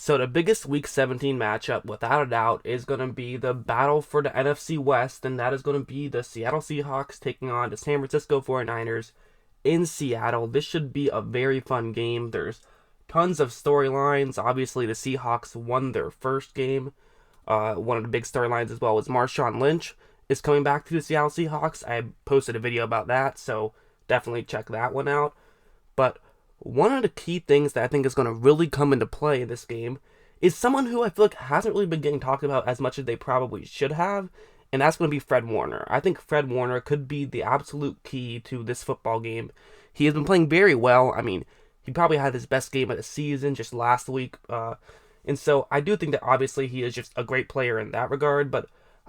So the biggest Week 17 matchup, without a doubt, is going to be the battle for the NFC West, and that is going to be the Seattle Seahawks taking on the San Francisco 49ers in Seattle. This should be a very fun game. There's tons of storylines. Obviously, the Seahawks won their first game. One of the big storylines as well was Marshawn Lynch is coming back to the Seattle Seahawks. I posted a video about that, so definitely check that one out. But one of the key things that I think is going to really come into play in this game is someone who I feel like hasn't really been getting talked about as much as they probably should have, and that's going to be Fred Warner. I think Fred Warner could be the absolute key to this football game. He has been playing very well. I mean, he probably had his best game of the season just last week, and so I do think that obviously he is just a great player in that regard, but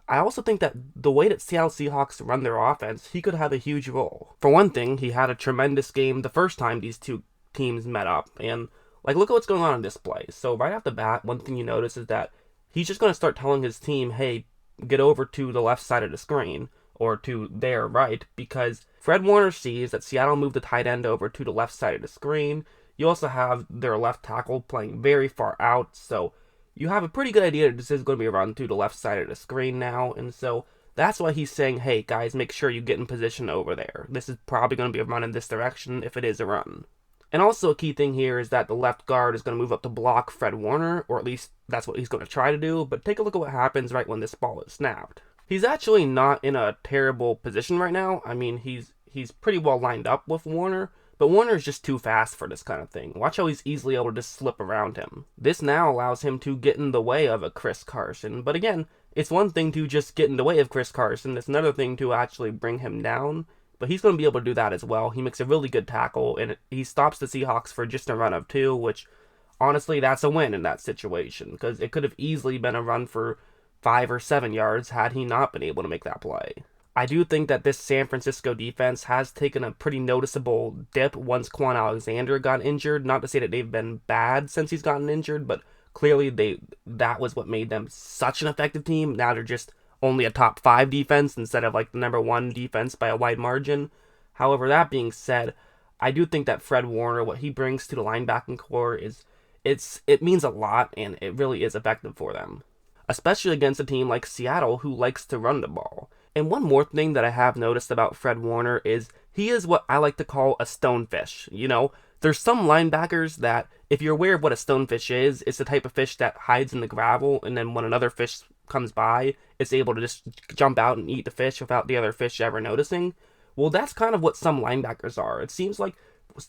I also think that the way that Seattle Seahawks run their offense, he could have a huge role. For one thing, he had a tremendous game the first time these two teams met up, and like look at what's going on in this play. So right off the bat, one thing you notice is that he's just going to start telling his team, hey, get over to the left side of the screen or to their right, because Fred Warner sees that Seattle moved the tight end over to the left side of the screen. You also have their left tackle playing very far out, so you have a pretty good idea that this is going to be a run to the left side of the screen now, and so that's why he's saying, hey guys, make sure you get in position over there. This is probably going to be a run in this direction if it is a run. And also a key thing here is that the left guard is going to move up to block Fred Warner, or at least that's what he's going to try to do, but take a look at what happens right when this ball is snapped. He's actually not in a terrible position right now. I mean, he's pretty well lined up with Warner, but Warner is just too fast for this kind of thing. Watch how he's easily able to just slip around him. This now allows him to get in the way of a Chris Carson, but again, it's one thing to just get in the way of Chris Carson, it's another thing to actually bring him down. But he's going to be able to do that as well. He makes a really good tackle, and he stops the Seahawks for just a run of two, which, honestly, that's a win in that situation, because it could have easily been a run for 5 or 7 yards had he not been able to make that play. I do think that this San Francisco defense has taken a pretty noticeable dip once Quan Alexander got injured. Not to say that they've been bad since he's gotten injured, but clearly that was what made them such an effective team. Now they're just only a top 5 defense instead of like the number 1 defense by a wide margin. However, that being said, I do think that Fred Warner, what he brings to the linebacking core it means a lot, and it really is effective for them, especially against a team like Seattle who likes to run the ball. And one more thing that I have noticed about Fred Warner is he is what I like to call a stonefish. You know, there's some linebackers that, if you're aware of what a stonefish is, it's the type of fish that hides in the gravel, and then when another fish comes by, it's able to just jump out and eat the fish without the other fish ever noticing. Well, that's kind of what some linebackers are. It seems like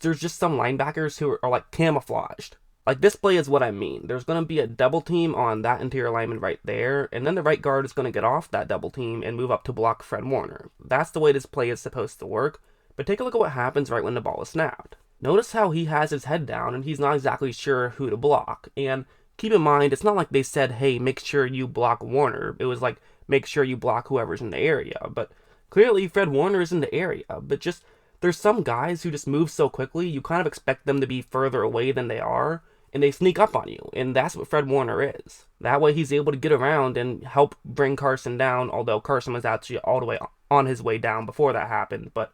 there's just some linebackers who are like camouflaged. Like this play is what I mean. There's going to be a double team on that interior lineman right there, and then the right guard is going to get off that double team and move up to block Fred Warner. That's the way this play is supposed to work, but take a look at what happens right when the ball is snapped. Notice how he has his head down and he's not exactly sure who to block, and keep in mind, it's not like they said, hey, make sure you block Warner. It was like, make sure you block whoever's in the area. But clearly, Fred Warner is in the area. But just, there's some guys who just move so quickly, you kind of expect them to be further away than they are, and they sneak up on you. And that's what Fred Warner is. That way, he's able to get around and help bring Carson down, although Carson was actually all the way on his way down before that happened. But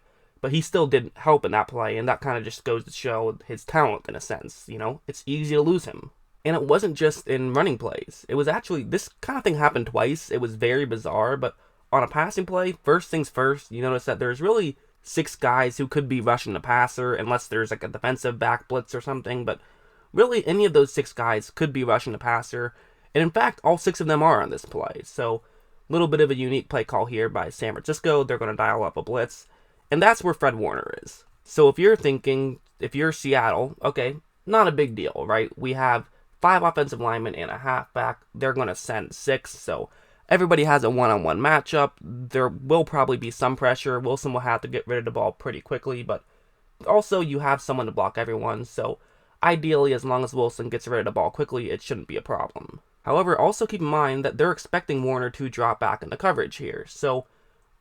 he still did help in that play, and that kind of just goes to show his talent in a sense. You know, it's easy to lose him. And it wasn't just in running plays. It was actually, this kind of thing happened twice. It was very bizarre, but on a passing play, first things first, you notice that there's really 6 guys who could be rushing the passer, unless there's like a defensive back blitz or something, but really any of those 6 guys could be rushing the passer, and in fact, all 6 of them are on this play. So, a little bit of a unique play call here by San Francisco. They're going to dial up a blitz, and that's where Fred Warner is. So if you're thinking, if you're Seattle, okay, not a big deal, right? We have 5 offensive linemen and a halfback. They're going to send 6, so everybody has a one-on-one matchup. There will probably be some pressure. Wilson will have to get rid of the ball pretty quickly, but also you have someone to block everyone, so ideally, as long as Wilson gets rid of the ball quickly, it shouldn't be a problem. However, also keep in mind that they're expecting Warner to drop back into coverage here, so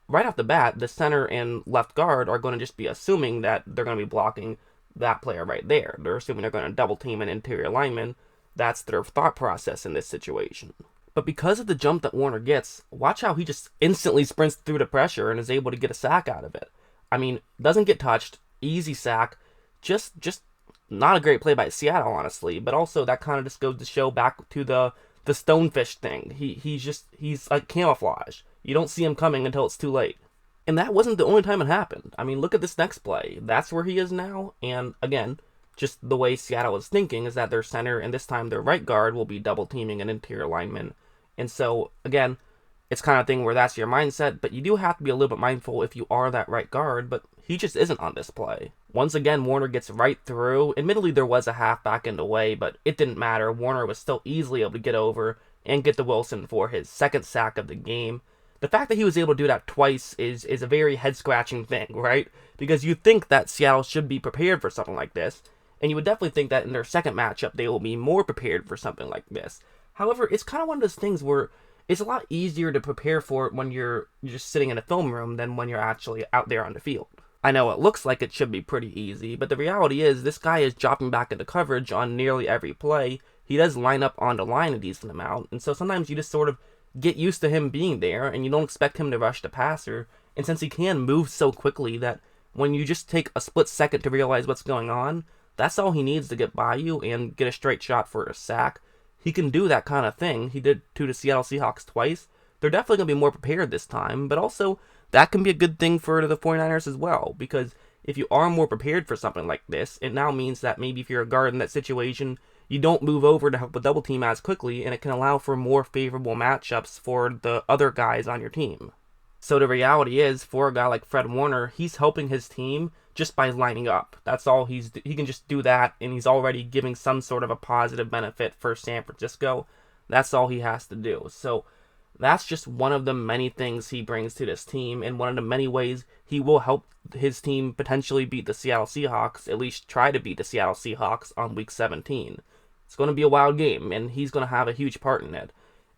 right off the bat, the center and left guard are going to just be assuming that they're going to be blocking that player right there. They're assuming they're going to double team an interior lineman. That's their thought process in this situation. But because of the jump that Warner gets, watch how he just instantly sprints through the pressure and is able to get a sack out of it. I mean, doesn't get touched, easy sack, just Not a great play by Seattle, honestly, but also that kind of just goes to show back to the stonefish thing. He's like camouflage. You don't see him coming until it's too late. And that wasn't the only time it happened. I mean, look at this next play. That's where he is now. And again, just the way Seattle is thinking is that their center and this time their right guard will be double teaming an interior lineman. And so, again, it's kind of thing where that's your mindset, but you do have to be a little bit mindful if you are that right guard, but he just isn't on this play. Once again, Warner gets right through. Admittedly, there was a halfback in the way, but it didn't matter. Warner was still easily able to get over and get to Wilson for his second sack of the game. The fact that he was able to do that twice is a very head-scratching thing, right? Because you think that Seattle should be prepared for something like this, and you would definitely think that in their second matchup they will be more prepared for something like this. However, it's kind of one of those things where it's a lot easier to prepare for it when you're just sitting in a film room than when you're actually out there on the field. I know it looks like it should be pretty easy, but the reality is this guy is dropping back into coverage on nearly every play. He does line up on the line a decent amount, and so sometimes you just sort of get used to him being there, and you don't expect him to rush the passer. And since he can move so quickly that when you just take a split second to realize what's going on, that's all he needs to get by you and get a straight shot for a sack. He can do that kind of thing. He did to the Seattle Seahawks twice. They're definitely going to be more prepared this time, but also that can be a good thing for the 49ers as well, because if you are more prepared for something like this, it now means that maybe if you're a guard in that situation, you don't move over to help a double team as quickly, and it can allow for more favorable matchups for the other guys on your team. So the reality is, for a guy like Fred Warner, he's helping his team just by lining up. That's all he can just do that, and he's already giving some sort of a positive benefit for San Francisco. That's all he has to do. So that's just one of the many things he brings to this team, and one of the many ways he will help his team potentially beat the Seattle Seahawks, at least try to beat the Seattle Seahawks on Week 17. It's going to be a wild game, and he's going to have a huge part in it.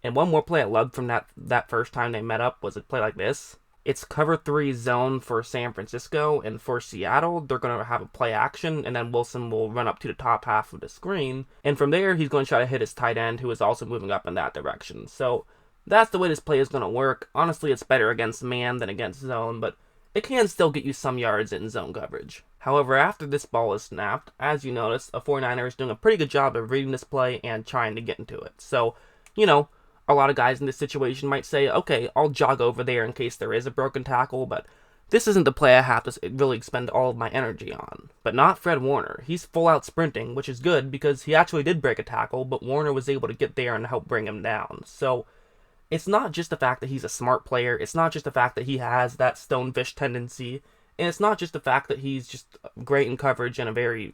And one more play I loved from that first time they met up was a play like this. It's cover 3 zone for San Francisco, and for Seattle, they're going to have a play action, and then Wilson will run up to the top half of the screen. And from there, he's going to try to hit his tight end, who is also moving up in that direction. So that's the way this play is going to work. Honestly, it's better against man than against zone, but it can still get you some yards in zone coverage. However, after this ball is snapped, as you notice, a 49er is doing a pretty good job of reading this play and trying to get into it. So, a lot of guys in this situation might say, okay, I'll jog over there in case there is a broken tackle, but this isn't the play I have to really expend all of my energy on. But not Fred Warner. He's full out sprinting, which is good because he actually did break a tackle, but Warner was able to get there and help bring him down. So it's not just the fact that he's a smart player, it's not just the fact that he has that stonefish tendency, and it's not just the fact that he's just great in coverage and a very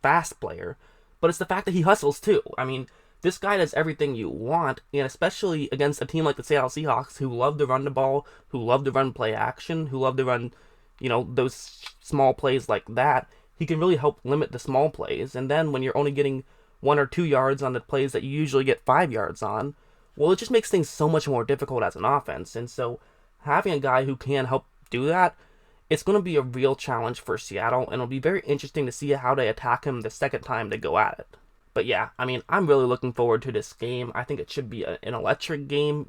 fast player, but it's the fact that he hustles too. I mean, this guy does everything you want, and especially against a team like the Seattle Seahawks, who love to run the ball, who love to run play action, who love to run, those small plays like that, he can really help limit the small plays. And then when you're only getting 1 or 2 yards on the plays that you usually get 5 yards on, well, it just makes things so much more difficult as an offense. And so having a guy who can help do that, it's going to be a real challenge for Seattle, and it'll be very interesting to see how they attack him the second time they go at it. But yeah, I mean, I'm really looking forward to this game. I think it should be an electric game.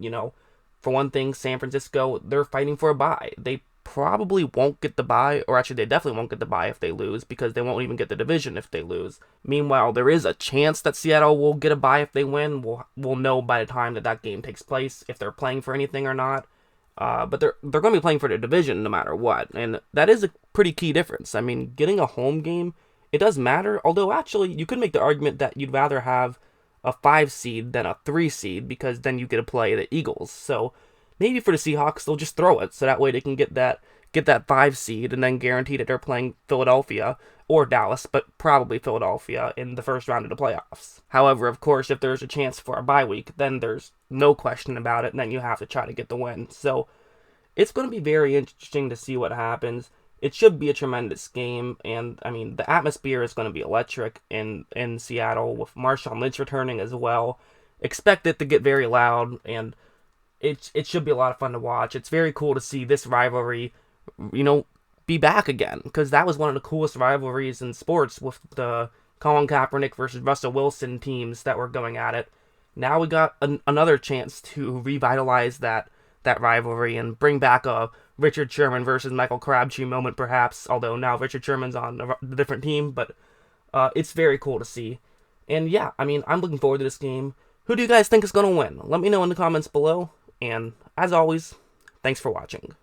For one thing, San Francisco, they're fighting for a bye. They probably won't get the bye, or actually they definitely won't get the bye if they lose, because they won't even get the division if they lose. Meanwhile, there is a chance that Seattle will get a bye if they win. We'll know by the time that game takes place if they're playing for anything or not. But they're going to be playing for the division no matter what, and that is a pretty key difference. I mean, getting a home game, it does matter, although actually you could make the argument that you'd rather have a 5 seed than a 3 seed, because then you get to play the Eagles. So maybe for the Seahawks, they'll just throw it, so that way they can get that 5 seed and then guarantee that they're playing Philadelphia or Dallas, but probably Philadelphia in the first round of the playoffs. However, of course, if there's a chance for a bye week, then there's no question about it, and then you have to try to get the win. So it's going to be very interesting to see what happens. It should be a tremendous game, and I mean, the atmosphere is going to be electric in Seattle, with Marshawn Lynch returning as well. Expect it to get very loud, and it should be a lot of fun to watch. It's very cool to see this rivalry, be back again, because that was one of the coolest rivalries in sports, with the Colin Kaepernick versus Russell Wilson teams that were going at it. Now we got another chance to revitalize that rivalry and bring back a Richard Sherman versus Michael Crabtree moment, perhaps, although now Richard Sherman's on a different team. But It's very cool to see. And yeah, I mean, I'm looking forward to this game. Who do you guys think is going to win? Let me know in the comments below. And as always, thanks for watching.